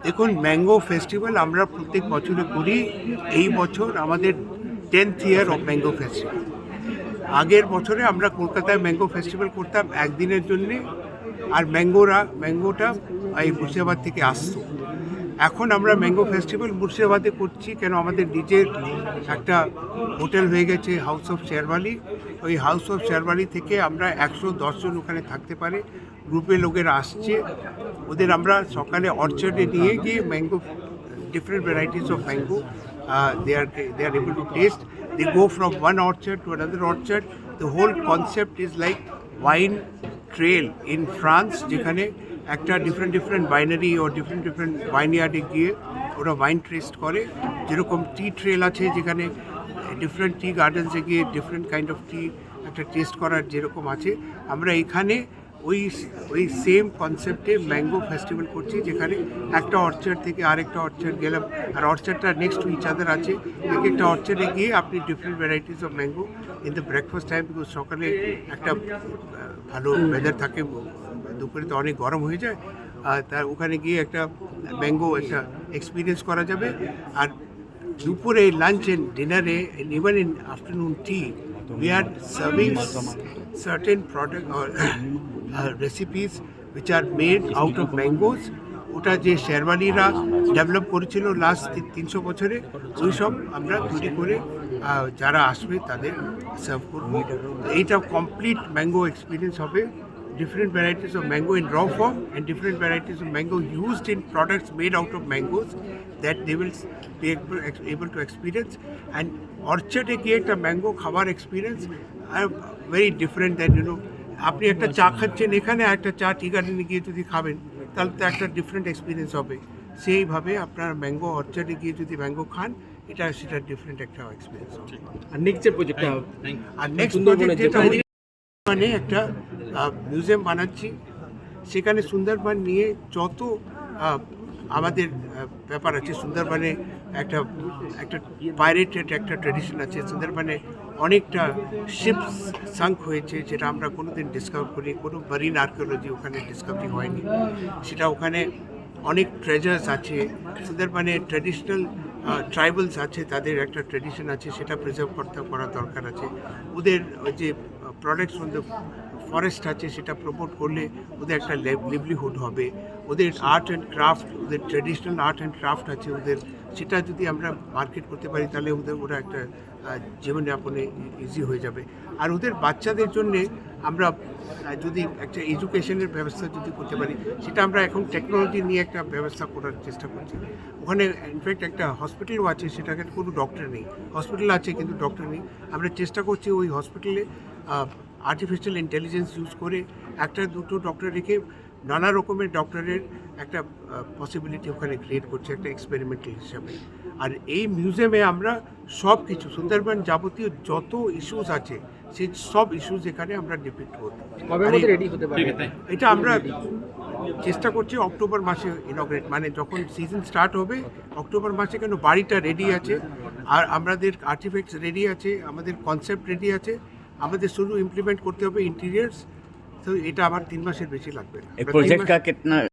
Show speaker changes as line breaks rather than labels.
দেখুন, mango festival আমরা প্রত্যেক বছরে করি। এই বছর আমাদের 10th year of mango festival. আগের বছরে আমরা কলকাতায় ম্যাঙ্গো ফেস্টিভ্যাল করতাম একদিনের জন্যে, আর ম্যাঙ্গোটা এই মুর্শিদাবাদ থেকে আসতো। এখন আমরা ম্যাঙ্গো ফেস্টিভ্যাল মুর্শিদাবাদে করছি, কেন আমাদের নিজের একটা হোটেল হয়ে গেছে হাউস অফ শেরওয়ালি। ওই হাউস অফ শেরওয়ালি থেকে আমরা 110 জন ওখানে থাকতে পারে গ্রুপে লোকেরা আসছে। ওদের আমরা সকালে অর্চার্ডে নিয়ে গিয়ে mango, different varieties of mango, they are able to taste. They go from one orchard to another orchard. The whole concept is like wine trail in France, যেখানে একটা ডিফারেন্ট বাইনারি ও ডিফারেন্ট ওয়াইনইয়ার্ডে গিয়ে ওরা ওয়াইন টেস্ট করে। যেরকম টি trail আছে, যেখানে different টি গার্ডেন্সে গিয়ে different kind of টি একটা টেস্ট করার যেরকম আছে, আমরা এখানে ওই সেম কনসেপ্টে ম্যাঙ্গো ফেস্টিভ্যাল করছি, যেখানে একটা অর্চার্ড থেকে আরেকটা অর্চার্ড গেলাম, আর অর্চার্ডটা নেক্সট টু ইচ আদার আছে। এক একটা অর্চার্ডে গিয়ে আপনি different varieties of mango in the breakfast time, because সকালে একটা ভালো ওয়েদার থাকে, দুপুরে তো অনেক গরম হয়ে যায়, তার ওখানে গিয়ে একটা ম্যাঙ্গো একটা এক্সপিরিয়েন্স করা যাবে। আর দুপুরে লাঞ্চ এন্ড ডিনারে, even in afternoon T, we are serving certain product or recipes which are made out of mangoes. ওটা যে শেরওয়ালিরা ডেভেলপ করেছিল লাস্ট 300 বছরে, ওই সব আমরা তৈরি করে যারা আসবে তাদের সার্ভ করবো। এইটা কমপ্লিট ম্যাঙ্গো এক্সপিরিয়েন্স হবে। Different varieties of mango in raw form and different varieties of mango used in products made out of mangoes that they will be able to experience. And orchard e giye ekta mango খাবার experience are very different than, you know, আপনি একটা চা খাচ্ছেন এখানে, একটা চা টি গার্ডেনে গিয়ে যদি খাবেন তাহলে তো একটা ডিফারেন্ট এক্সপিরিয়েন্স হবে। সেইভাবে আপনার ম্যাঙ্গো অর্চার্ডে গিয়ে যদি ম্যাঙ্গো খান, সেটা ডিফারেন্ট একটা এক্সপিরিয়েন্স হবে।
আর নেক্সট প্রজেক্টটা
আর নেক্সট প্রজেক্ট যেটা মানে একটা মিউজিয়াম বানাচ্ছি, সেখানে সুন্দরবন নিয়ে যত আমাদের ব্যাপার আছে। সুন্দরবনে একটা পাইরেটেড একটা ট্র্যাডিশন আছে। সুন্দরবনে অনেকটা শিপস সাঙ্ক হয়েছে, যেটা আমরা কোনোদিন ডিসকভার করি, কোনো মারিন আর্কিওলজি ওখানে ডিসকভারি হয়নি। সেটা ওখানে অনেক ট্রেজার্স আছে। সুন্দরবনে ট্র্যাডিশনাল ট্রাইবালস আছে, তাদের একটা ট্র্যাডিশন আছে, সেটা প্রিজার্ভ করা দরকার আছে। ওদের যে প্রোডাক্টস ফ্রম দ্য ফরেস্ট আছে, সেটা প্রমোট করলে ওদের একটা লিভলিহুড হবে। ওদের আর্ট অ্যান্ড ক্রাফট, ওদের ট্র্যাডিশনাল আর্ট অ্যান্ড ক্রাফট আছে ওদের, সেটা যদি আমরা মার্কেট করতে পারি তাহলে ওরা একটা জীবনযাপনে ইজি হয়ে যাবে। আর ওদের বাচ্চাদের জন্যে আমরা যদি একটা এডুকেশনের ব্যবস্থা যদি করতে পারি, সেটা আমরা এখন টেকনোলজি নিয়ে একটা ব্যবস্থা করার চেষ্টা করছি। ওখানে ইনফ্যাক্ট একটা হসপিটালও আছে, সেটাকে কোনো ডক্টর নেই। হসপিটাল আছে কিন্তু ডক্টর নেই। আমরা চেষ্টা করছি ওই হসপিটালে আর্টিফিশিয়াল ইন্টেলিজেন্স ইউজ করে একটা দুটো ডক্টর রেখে নানা রকমের ডক্টরের একটা পসিবিলিটি ওখানে ক্রিয়েট করছে একটা এক্সপেরিমেন্টাল হিসাবে। আর এই মিউজিয়ামে আমরা সব কিছু সুন্দরবন যাবতীয় যত ইস্যুস আছে, সেই সব ইস্যুস এখানে আমরা ডিপিক্ট করব। এটা আমরা চেষ্টা করছি অক্টোবর মাসে ইনগ্রেট, মানে যখন সিজন স্টার্ট হবে অক্টোবর মাসে। কেন বাড়িটা রেডি আছে, আর আমাদের আর্টিফ্যাক্টস রেডি আছে, আমাদের কনসেপ্ট রেডি আছে, আমাদের শুধু ইমপ্লিমেন্ট করতে হবে ইন্টেরিয়ার্স। তো এটা আমার 3 মাসের বেশি লাগবে না।